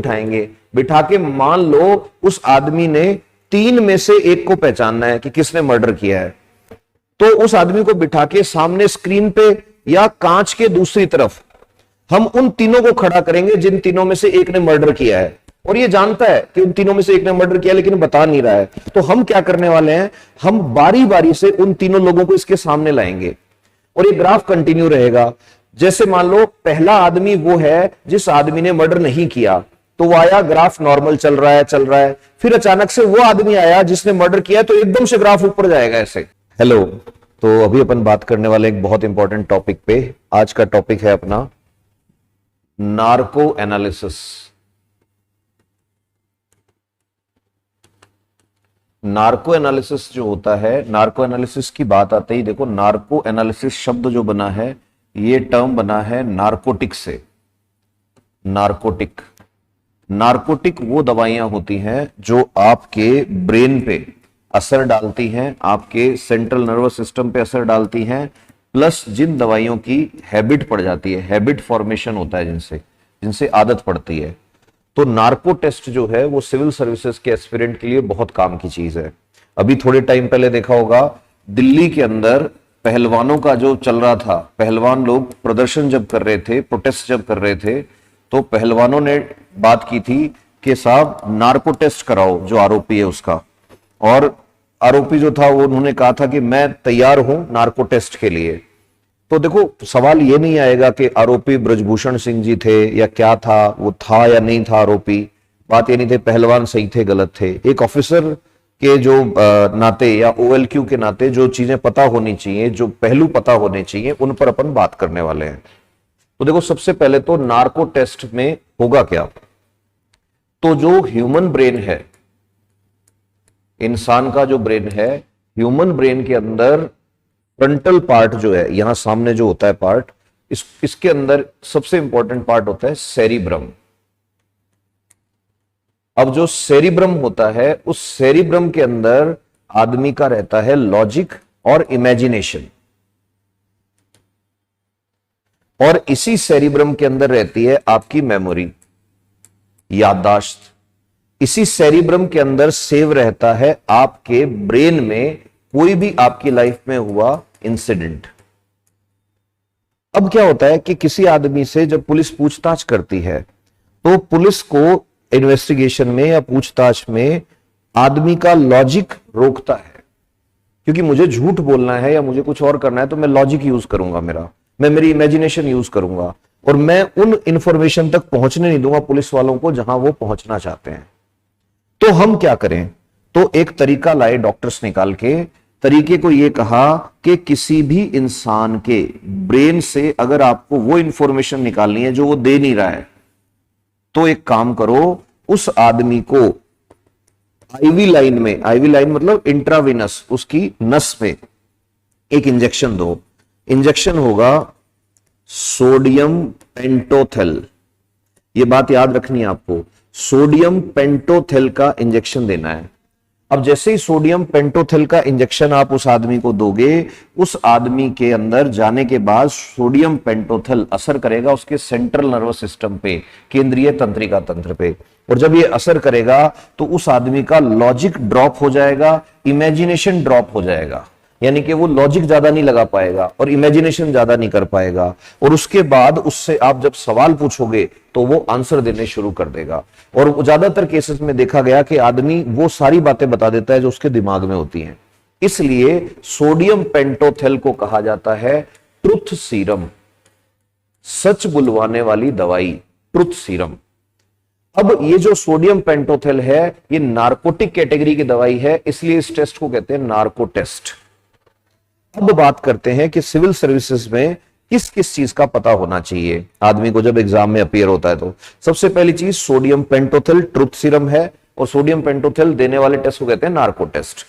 बिठाएंगे, बिठा के मान लो उस आदमी ने 3 में से एक को पहचानना है कि किसने मर्डर किया है, तो उस आदमी को बिठा के सामने स्क्रीन पे या कांच के दूसरी तरफ हम उन तीनों को खड़ा करेंगे जिन तीनों में से एक ने मर्डर किया है, और ये जानता है कि उन तीनों में से एक ने मर्डर किया लेकिन बता नहीं रहा है। तो हम क्या करने वाले हैं, हम बारी बारी से उन तीनों लोगों को इसके सामने लाएंगे और ये ग्राफ कंटिन्यू रहेगा। जैसे मान लो पहला आदमी वो है जिस आदमी ने मर्डर नहीं किया, तो वो आया, ग्राफ नॉर्मल चल रहा है, फिर अचानक से वो आदमी आया जिसने मर्डर किया, तो एकदम से ग्राफ ऊपर जाएगा ऐसे। हेलो, तो अभी अपन बात करने वाले एक बहुत इंपॉर्टेंट टॉपिक पे। आज का टॉपिक है अपना नार्को एनालिसिस। नार्को एनालिसिस जो होता है, नार्को एनालिसिस की बात आते ही देखो, नार्को एनालिसिस शब्द जो बना है, ये टर्म बना है नारकोटिक से। नारकोटिक, नारकोटिक वो दवाइयां होती हैं जो आपके ब्रेन पे असर डालती हैं, आपके सेंट्रल नर्वस सिस्टम पे असर डालती हैं, प्लस जिन दवाइयों की हैबिट पड़ जाती है, हैबिट फॉर्मेशन होता है जिनसे आदत पड़ती है। तो नार्को टेस्ट जो है वो सिविल सर्विसेज के एस्पिरेंट के लिए बहुत काम की चीज है। अभी थोड़े टाइम पहले देखा होगा, दिल्ली के अंदर पहलवानों का जो चल रहा था, पहलवान लोग प्रदर्शन जब कर रहे थे, प्रोटेस्ट जब कर रहे थे, तो पहलवानों ने बात की थी कि साहब नार्को टेस्ट कराओ जो आरोपी है उसका। और आरोपी जो था वो उन्होंने कहा था कि मैं तैयार हूं नार्को टेस्ट के लिए। तो देखो, सवाल ये नहीं आएगा कि आरोपी ब्रजभूषण सिंह जी थे या क्या था, वो था या नहीं था आरोपी। बात ये नहीं थे पहलवान सही थे गलत थे। एक ऑफिसर के जो नाते या OLQ के नाते जो चीजें पता होनी चाहिए, जो पहलू पता होने चाहिए, उन पर अपन बात करने वाले हैं। तो देखो, सबसे पहले तो नार्को टेस्ट में होगा क्या। तो जो ह्यूमन ब्रेन है, इंसान का जो ब्रेन है, ह्यूमन ब्रेन के अंदर फ्रंटल पार्ट जो है, यहां सामने जो होता है पार्ट, इसके अंदर सबसे इंपॉर्टेंट पार्ट होता है सेरिब्रम। अब जो सेरिब्रम होता है, उस सेरिब्रम के अंदर आदमी का रहता है लॉजिक और इमेजिनेशन, और इसी सेरिब्रम के अंदर रहती है आपकी मेमोरी, याददाश्त। इसी सेरिब्रम के अंदर सेव रहता है आपके ब्रेन में कोई भी आपकी लाइफ में हुआ इंसिडेंट। अब क्या होता है कि किसी आदमी से जब पुलिस पूछताछ करती है, तो पुलिस को इन्वेस्टिगेशन में या पूछताछ में आदमी का लॉजिक रोकता है, क्योंकि मुझे झूठ बोलना है या मुझे कुछ और करना है तो मैं लॉजिक यूज करूंगा, मैं मेरी इमेजिनेशन यूज करूंगा, और मैं उन इंफॉर्मेशन तक पहुंचने नहीं दूंगा पुलिस वालों को जहां वो पहुंचना चाहते हैं। तो हम क्या करें, तो एक तरीका लाए डॉक्टर्स निकाल के। तरीके को ये कहा कि किसी भी इंसान के ब्रेन से अगर आपको वो इंफॉर्मेशन निकालनी है जो वो दे नहीं रहा है, तो एक काम करो, उस आदमी को आईवी लाइन में, आईवी लाइन मतलब इंट्रावेनस, उसकी नस में एक इंजेक्शन दो। इंजेक्शन होगा सोडियम पेंटोथेल। ये बात याद रखनी है आपको, सोडियम पेंटोथेल का इंजेक्शन देना है। अब जैसे ही सोडियम पेंटोथेल का इंजेक्शन आप उस आदमी को दोगे, उस आदमी के अंदर जाने के बाद सोडियम पेंटोथेल असर करेगा उसके सेंट्रल नर्वस सिस्टम पे, केंद्रीय तंत्रिका तंत्र पे। और जब ये असर करेगा तो उस आदमी का लॉजिक ड्रॉप हो जाएगा, इमेजिनेशन ड्रॉप हो जाएगा, यानी कि वो लॉजिक ज्यादा नहीं लगा पाएगा और इमेजिनेशन ज्यादा नहीं कर पाएगा। और उसके बाद उससे आप जब सवाल पूछोगे तो वो आंसर देने शुरू कर देगा। और ज्यादातर केसेस में देखा गया कि आदमी वो सारी बातें बता देता है जो उसके दिमाग में होती हैं। इसलिए सोडियम पेंटोथेल को कहा जाता है ट्रुथ सीरम, सच बुलवाने वाली दवाई, ट्रुथ सीरम। अब ये जो सोडियम पेंटोथेल है, ये नारकोटिक कैटेगरी की दवाई है, इसलिए इस टेस्ट को कहते हैं नार्को टेस्ट। अब बात करते हैं कि सिविल सर्विसेज में किस किस चीज का पता होना चाहिए आदमी को जब एग्जाम में अपीयर होता है। तो सबसे पहली चीज सोडियम पेंटोथेल ट्रुथ सीरम है, और सोडियम पेंटोथेल देने वाले टेस्ट को कहते हैं नार्को टेस्ट।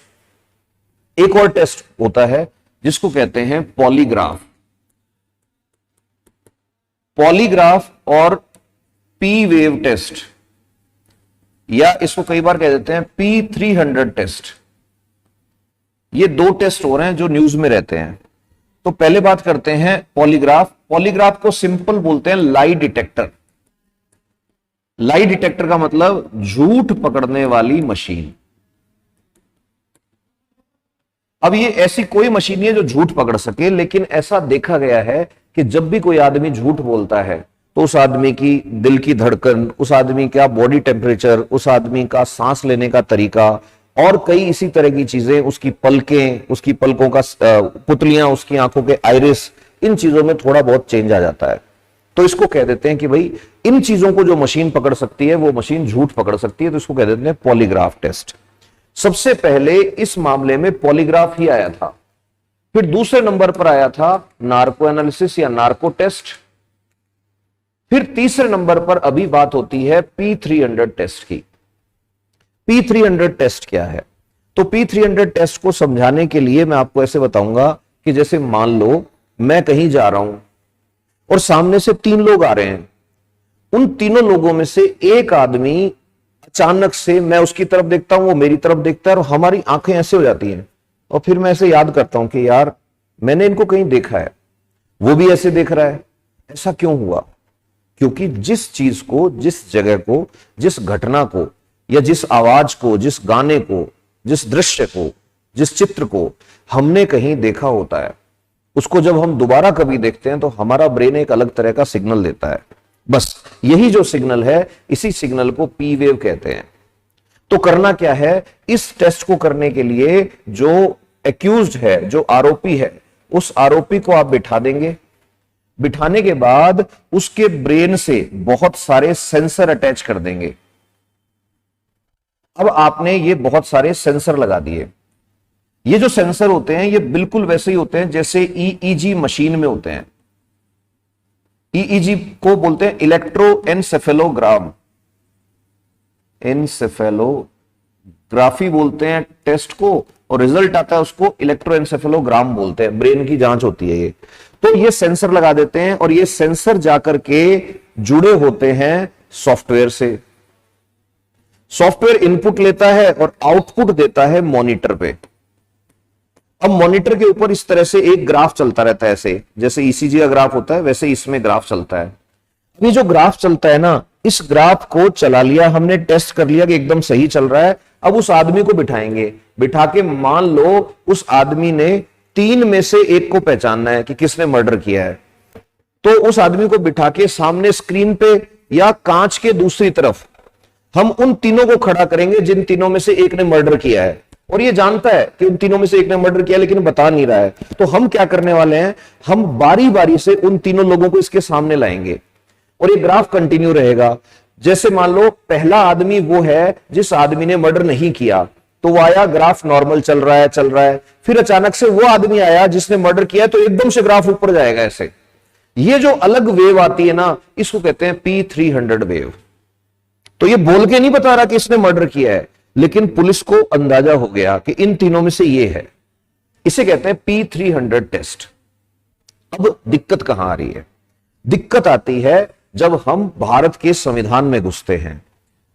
एक और टेस्ट होता है जिसको कहते हैं पॉलीग्राफ। पॉलीग्राफ और पी वेव टेस्ट, या इसको कई बार कह देते हैं P300 टेस्ट। ये दो टेस्ट हो रहे हैं जो न्यूज में रहते हैं। तो पहले बात करते हैं पॉलीग्राफ। पॉलीग्राफ को सिंपल बोलते हैं लाई डिटेक्टर। लाई डिटेक्टर का मतलब झूठ पकड़ने वाली मशीन। अब ये ऐसी कोई मशीन नहीं है जो झूठ पकड़ सके, लेकिन ऐसा देखा गया है कि जब भी कोई आदमी झूठ बोलता है तो उस आदमी की दिल की धड़कन, उस आदमी का बॉडी टेम्परेचर, उस आदमी का सांस लेने का तरीका और कई इसी तरह की चीजें, उसकी पलकें, उसकी पलकों का पुतलियां, उसकी आंखों के आइरिस, इन चीजों में थोड़ा बहुत चेंज आ जाता है। तो इसको कह देते हैं कि भाई इन चीजों को जो मशीन पकड़ सकती है वो मशीन झूठ पकड़ सकती है, तो इसको कह देते हैं पॉलीग्राफ टेस्ट। सबसे पहले इस मामले में पॉलीग्राफ ही आया था। फिर दूसरे नंबर पर आया था नार्को एनालिसिस या नार्को टेस्ट। फिर तीसरे नंबर पर अभी बात होती है P300 टेस्ट की। P300 टेस्ट क्या है? तो P300 टेस्ट को समझाने के लिए मैं आपको ऐसे बताऊंगा कि जैसे मान लो मैं कहीं जा रहा हूं और सामने से 3 लोग आ रहे हैं। उन तीनों लोगों में से एक आदमी अचानक से, मैं उसकी तरफ देखता हूं, वो मेरी तरफ देखता है और हमारी आंखें ऐसे हो जाती हैं और फिर मैं ऐसे याद करता हूं कि यार मैंने इनको कहीं देखा है, वो भी ऐसे देख रहा है। ऐसा क्यों हुआ? क्योंकि जिस चीज को, जिस जगह को, जिस घटना को या जिस आवाज को, जिस गाने को, जिस दृश्य को, जिस चित्र को हमने कहीं देखा होता है, उसको जब हम दोबारा कभी देखते हैं तो हमारा ब्रेन एक अलग तरह का सिग्नल देता है। बस यही जो सिग्नल है, इसी सिग्नल को पी वेव कहते हैं। तो करना क्या है, इस टेस्ट को करने के लिए जो एक्यूज्ड है, जो आरोपी है, उस आरोपी को आप बिठा देंगे। बिठाने के बाद उसके ब्रेन से बहुत सारे सेंसर अटैच कर देंगे। अब आपने ये बहुत सारे सेंसर लगा दिए। ये जो सेंसर होते हैं ये बिल्कुल वैसे ही होते हैं जैसे ईईजी मशीन में होते हैं। ईईजी को बोलते हैं इलेक्ट्रोएन्सेफेलोग्राम, एन्सेफेलोग्राफी बोलते हैं टेस्ट को, और रिजल्ट आता है उसको इलेक्ट्रोएन्सेफेलोग्राम बोलते हैं। ब्रेन की जांच होती है ये। तो ये सेंसर लगा देते हैं और ये सेंसर जाकर के जुड़े होते हैं सॉफ्टवेयर से। सॉफ्टवेयर इनपुट लेता है और आउटपुट देता है मॉनिटर पे। अब मॉनिटर के ऊपर इस तरह से एक ग्राफ चलता रहता है, ऐसे जैसे ईसीजी का ग्राफ होता है वैसे इसमें ग्राफ चलता है। ये जो ग्राफ चलता है ना, इस ग्राफ को चला लिया हमने, टेस्ट कर लिया कि एकदम सही चल रहा है। अब उस आदमी को बिठाएंगे, बिठा के मान लो उस आदमी ने 3 में से एक को पहचानना है कि किसने मर्डर किया है। तो उस आदमी को बिठा के सामने स्क्रीन पे या कांच के दूसरी तरफ हम उन तीनों को खड़ा करेंगे जिन तीनों में से एक ने मर्डर किया है, और ये जानता है कि उन तीनों में से एक ने मर्डर किया लेकिन बता नहीं रहा है। तो हम क्या करने वाले हैं, हम बारी बारी से उन तीनों लोगों को इसके सामने लाएंगे और ये ग्राफ कंटिन्यू रहेगा। जैसे मान लो पहला आदमी वो है जिस आदमी ने मर्डर नहीं किया, तो वो आया, ग्राफ नॉर्मल चल रहा है। फिर अचानक से वो आदमी आया जिसने मर्डर किया, तो एकदम से ग्राफ ऊपर जाएगा ऐसे। ये जो अलग वेव आती है ना, इसको कहते हैं P300 वेव। तो ये बोल के नहीं बता रहा कि इसने मर्डर किया है, लेकिन पुलिस को अंदाजा हो गया कि इन तीनों में से ये है। इसे कहते हैं P300 टेस्ट। अब दिक्कत कहां आ रही है? दिक्कत आती है जब हम भारत के संविधान में घुसते हैं।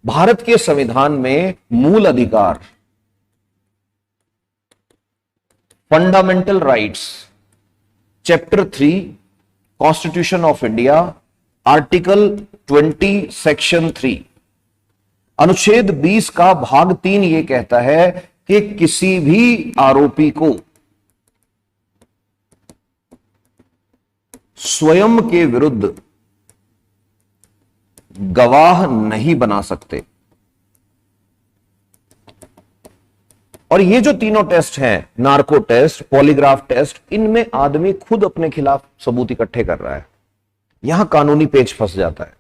भारत के संविधान में मूल अधिकार, fundamental rights, chapter 3 constitution of India, article 20 section 3, अनुच्छेद 20 का भाग 3 यह कहता है कि किसी भी आरोपी को स्वयं के विरुद्ध गवाह नहीं बना सकते। और ये जो तीनों टेस्ट हैं, नार्को टेस्ट, पॉलीग्राफ टेस्ट, इनमें आदमी खुद अपने खिलाफ सबूत इकट्ठे कर रहा है। यहां कानूनी पेच फंस जाता है।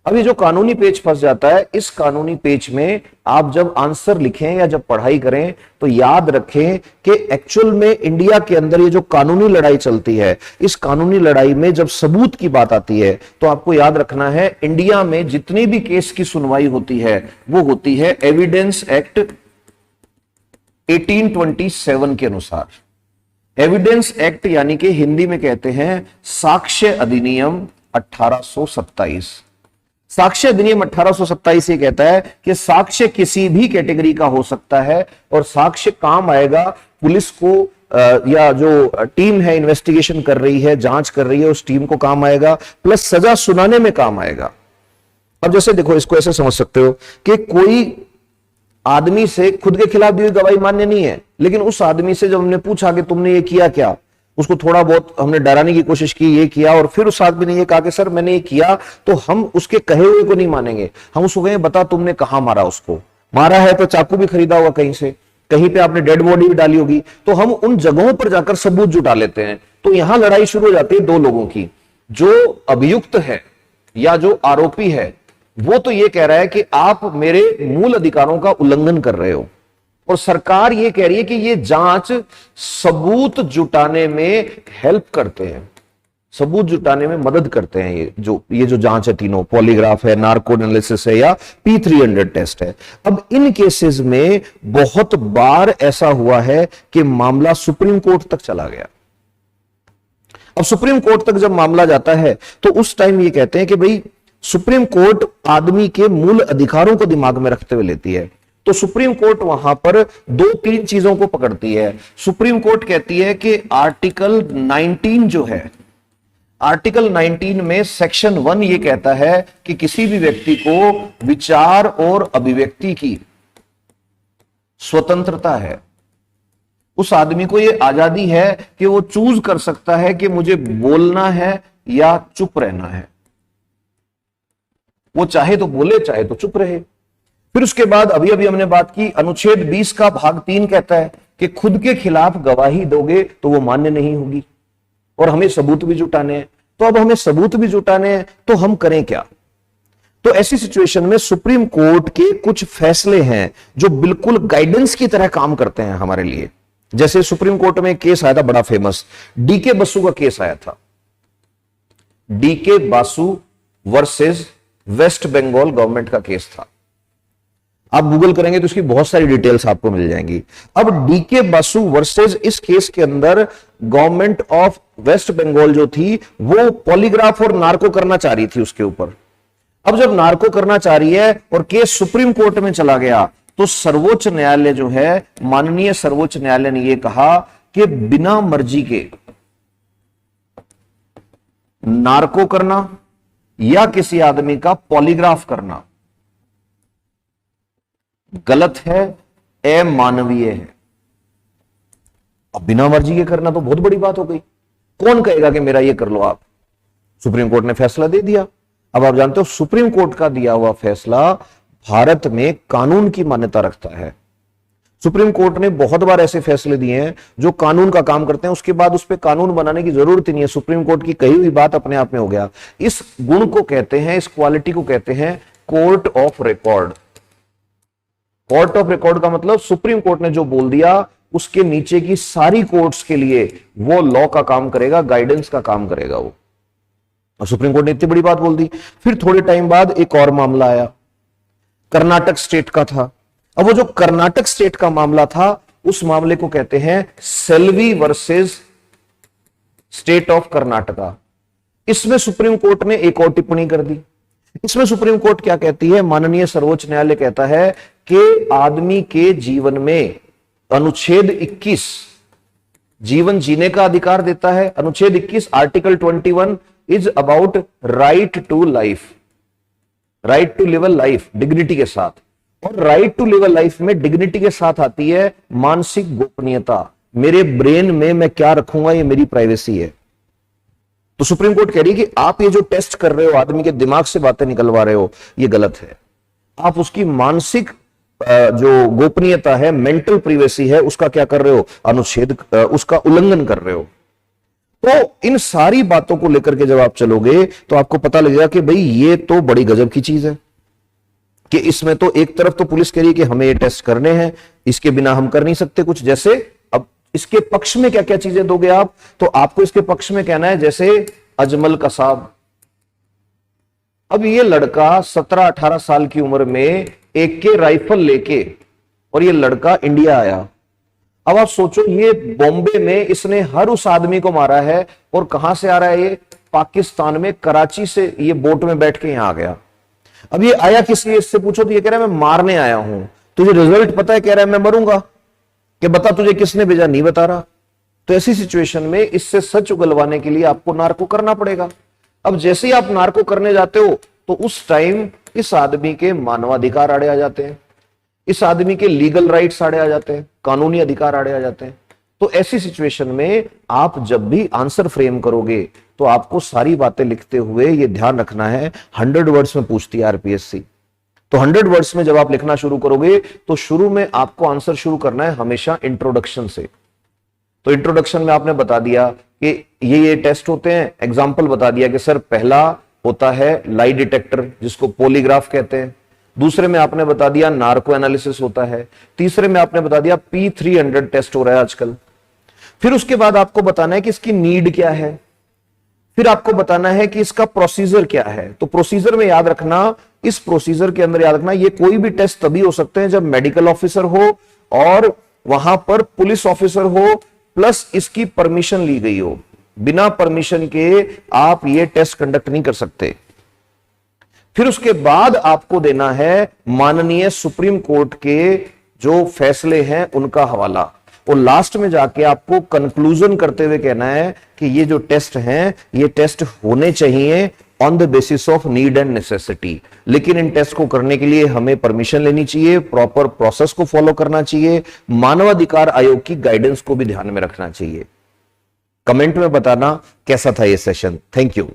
अब ये जो कानूनी पेच फंस जाता है, इस कानूनी पेच में आप जब आंसर लिखें या जब पढ़ाई करें तो याद रखें कि एक्चुअल में इंडिया के अंदर ये जो कानूनी लड़ाई चलती है, इस कानूनी लड़ाई में जब सबूत की बात आती है तो आपको याद रखना है, इंडिया में जितनी भी केस की सुनवाई होती है वो होती है एविडेंस एक्ट 1827 के अनुसार। एविडेंस एक्ट यानी कि हिंदी में कहते हैं साक्ष्य अधिनियम 1827। साक्ष्य अधिनियम 1827 ये कहता है कि साक्ष्य किसी भी कैटेगरी का हो सकता है और साक्ष्य काम आएगा पुलिस को, या जो टीम है इन्वेस्टिगेशन कर रही है, जांच कर रही है, उस टीम को काम आएगा, प्लस सजा सुनाने में काम आएगा। अब जैसे देखो, इसको ऐसे समझ सकते हो कि कोई आदमी से खुद के खिलाफ दी हुई गवाही मान्य नहीं है, लेकिन उस आदमी से जब हमने पूछा कि तुमने ये किया क्या, उसको थोड़ा बहुत हमने डराने की कोशिश की, ये किया, और फिर उस आदमी ने ये कहा कि सर मैंने ये किया, तो हम उसके कहे हुए को नहीं मानेंगे। हम उसको कहें बता तुमने कहां मारा उसको, मारा है तो चाकू भी खरीदा होगा कहीं से, कहीं पे आपने डेड बॉडी भी डाली होगी, तो हम उन जगहों पर जाकर सबूत जुटा लेते हैं। तो यहां लड़ाई शुरू हो जाती है दो लोगों की। जो अभियुक्त है या जो आरोपी है वो तो ये कह रहा है कि आप मेरे मूल अधिकारों का उल्लंघन कर रहे हो, और सरकार ये कह रही है कि ये जांच सबूत जुटाने में हेल्प करते हैं, सबूत जुटाने में मदद करते हैं। ये जो जांच है तीनों, पॉलीग्राफ है, नार्को एनालिसिस है, या P300 टेस्ट है। अब इन केसेस में बहुत बार ऐसा हुआ है कि मामला सुप्रीम कोर्ट तक चला गया। अब सुप्रीम कोर्ट तक जब मामला जाता है तो उस टाइम ये कहते हैं कि भाई सुप्रीम कोर्ट आदमी के मूल अधिकारों को दिमाग में रखते हुए लेती है। तो सुप्रीम कोर्ट वहां पर दो तीन चीजों को पकड़ती है। सुप्रीम कोर्ट कहती है कि आर्टिकल 19 जो है, आर्टिकल 19 में सेक्शन 1 ये कहता है कि किसी भी व्यक्ति को विचार और अभिव्यक्ति की स्वतंत्रता है। उस आदमी को ये आजादी है कि वो चूज कर सकता है कि मुझे बोलना है या चुप रहना है। वो चाहे तो बोले, चाहे तो चुप रहे। फिर उसके बाद अभी अभी हमने बात की, अनुच्छेद 20 का भाग 3 कहता है कि खुद के खिलाफ गवाही दोगे तो वो मान्य नहीं होगी, और हमें सबूत भी जुटाने हैं। तो अब हमें सबूत भी जुटाने हैं, तो हम करें क्या? तो ऐसी सिचुएशन में सुप्रीम कोर्ट के कुछ फैसले हैं जो बिल्कुल गाइडेंस की तरह काम करते हैं हमारे लिए। जैसे सुप्रीम कोर्ट में केस आया था बड़ा फेमस, डीके बसु का केस आया था, DK Basu versus West Bengal government का केस था। आप गूगल करेंगे तो इसकी बहुत सारी डिटेल्स आपको मिल जाएंगी। अब डीके बासु वर्सेस, इस केस के अंदर गवर्नमेंट ऑफ वेस्ट बंगाल जो थी वो पॉलीग्राफ और नार्को करना चाह रही थी उसके ऊपर। अब जब नार्को करना चाह रही है और केस सुप्रीम कोर्ट में चला गया, तो सर्वोच्च न्यायालय जो है, माननीय सर्वोच्च न्यायालय ने यह कहा कि बिना मर्जी के नार्को करना या किसी आदमी का पॉलीग्राफ करना गलत है, अमानवीय है। अब बिना मर्जी के करना तो बहुत बड़ी बात हो गई। कौन कहेगा कि मेरा ये कर लो आप? सुप्रीम कोर्ट ने फैसला दे दिया। अब आप जानते हो सुप्रीम कोर्ट का दिया हुआ फैसला भारत में कानून की मान्यता रखता है। सुप्रीम कोर्ट ने बहुत बार ऐसे फैसले दिए हैं जो कानून का काम करते हैं, उसके बाद उस पर कानून बनाने की जरूरत ही नहीं है। सुप्रीम कोर्ट की कही हुई बात अपने आप में हो गया। इस गुण को कहते हैं, इस क्वालिटी को कहते हैं court of record. Court of record का मतलब सुप्रीम कोर्ट ने जो बोल दिया उसके नीचे की सारी कोर्ट्स के लिए वो लॉ का काम करेगा, गाइडेंस का काम करेगा वो। और सुप्रीम कोर्ट ने इतनी बड़ी बात बोल दी। फिर थोड़े टाइम बाद एक और मामला आया, कर्नाटक स्टेट का था। अब वो जो कर्नाटक स्टेट का मामला था, उस मामले को कहते हैं Selvi versus state of Karnataka. इसमें सुप्रीम कोर्ट ने एक और टिप्पणी कर दी। इसमें सुप्रीम कोर्ट क्या कहती है, माननीय सर्वोच्च न्यायालय कहता है कि आदमी के जीवन में अनुच्छेद 21 जीवन जीने का अधिकार देता है। अनुच्छेद 21 article 21 is about right to life, right to live a life dignity के साथ। और right to live a life में डिग्निटी के साथ आती है मानसिक गोपनीयता। मेरे ब्रेन में मैं क्या रखूंगा ये मेरी प्राइवेसी है। तो सुप्रीम कोर्ट कह रही है कि आप ये जो टेस्ट कर रहे हो, आदमी के दिमाग से बातें निकलवा रहे हो, ये गलत है। आप उसकी मानसिक जो गोपनीयता है, मेंटल प्राइवेसी है, उसका क्या कर रहे हो, अनुच्छेद उसका उल्लंघन कर रहे हो। तो इन सारी बातों को लेकर के जब आप चलोगे तो आपको पता लगेगा कि भाई ये तो बड़ी गजब की चीज है कि इसमें तो एक तरफ तो पुलिस कह रही है कि हमें ये टेस्ट करने हैं, इसके बिना हम कर नहीं सकते कुछ। जैसे अब इसके पक्ष में क्या क्या चीजें दोगे आप, तो आपको इसके पक्ष में कहना है जैसे अजमल कसाब। अब ये लड़का 17-18 साल की उम्र में AK राइफल लेके, और ये लड़का इंडिया आया। अब आप सोचो, ये बॉम्बे में इसने हर उस आदमी को मारा है, और कहां से आ रहा है ये, पाकिस्तान में कराची से ये बोट में बैठ के यहां आ गया। अब ये आया किस लिए, इससे पूछो तो ये कह रहा है मैं मारने आया हूं। तुझे रिजल्ट पता है, कह रहा है मैं मरूंगा। कि बता तुझे किसने भेजा, नहीं बता रहा। तो ऐसी सिचुएशन में इससे सच उगलवाने के लिए आपको नार्को करना पड़ेगा। अब जैसे ही आप नार्को करने जाते हो तो उस टाइम इस आदमी के मानवाधिकार आड़े आ जाते हैं, इस आदमी के लीगल राइट्स आड़े आ जाते हैं, कानूनी अधिकार आड़े आ जाते हैं। तो ऐसी सिचुएशन में आप जब भी आंसर फ्रेम करोगे तो आपको सारी बातें लिखते हुए ये ध्यान रखना है, 100 वर्ड्स में पूछती है आरपीएससी। तो 100 वर्ड्स में जब आप लिखना शुरू करोगे तो शुरू में आपको आंसर शुरू करना है हमेशा इंट्रोडक्शन से। तो इंट्रोडक्शन में आपने बता दिया कि ये टेस्ट होते हैं, एग्जाम्पल बता दिया कि सर पहला होता है लाई डिटेक्टर जिसको पॉलीग्राफ कहते हैं, दूसरे में आपने बता दिया नार्को एनालिसिस होता है, तीसरे में आपने बता दिया P300 टेस्ट हो रहा है आजकल। फिर उसके बाद आपको बताना है कि इसकी नीड क्या है, फिर आपको बताना है कि इसका प्रोसीजर क्या है। तो प्रोसीजर में याद रखना, इस प्रोसीजर के अंदर याद रखना ये कोई भी टेस्ट तभी हो सकते हैं जब मेडिकल ऑफिसर हो और वहां पर पुलिस ऑफिसर हो प्लस इसकी परमिशन ली गई हो। बिना परमिशन के आप ये टेस्ट कंडक्ट नहीं कर सकते। फिर उसके बाद आपको देना है माननीय सुप्रीम कोर्ट के जो फैसले हैं उनका हवाला, और लास्ट में जाके आपको कंक्लूजन करते हुए कहना है कि ये जो टेस्ट हैं ये टेस्ट होने चाहिए on the basis of need and necessity. लेकिन इन टेस्ट को करने के लिए हमें परमिशन लेनी चाहिए, प्रॉपर प्रोसेस को फॉलो करना चाहिए, मानवाधिकार आयोग की गाइडेंस को भी ध्यान में रखना चाहिए। कमेंट में बताना कैसा था ये सेशन। Thank you.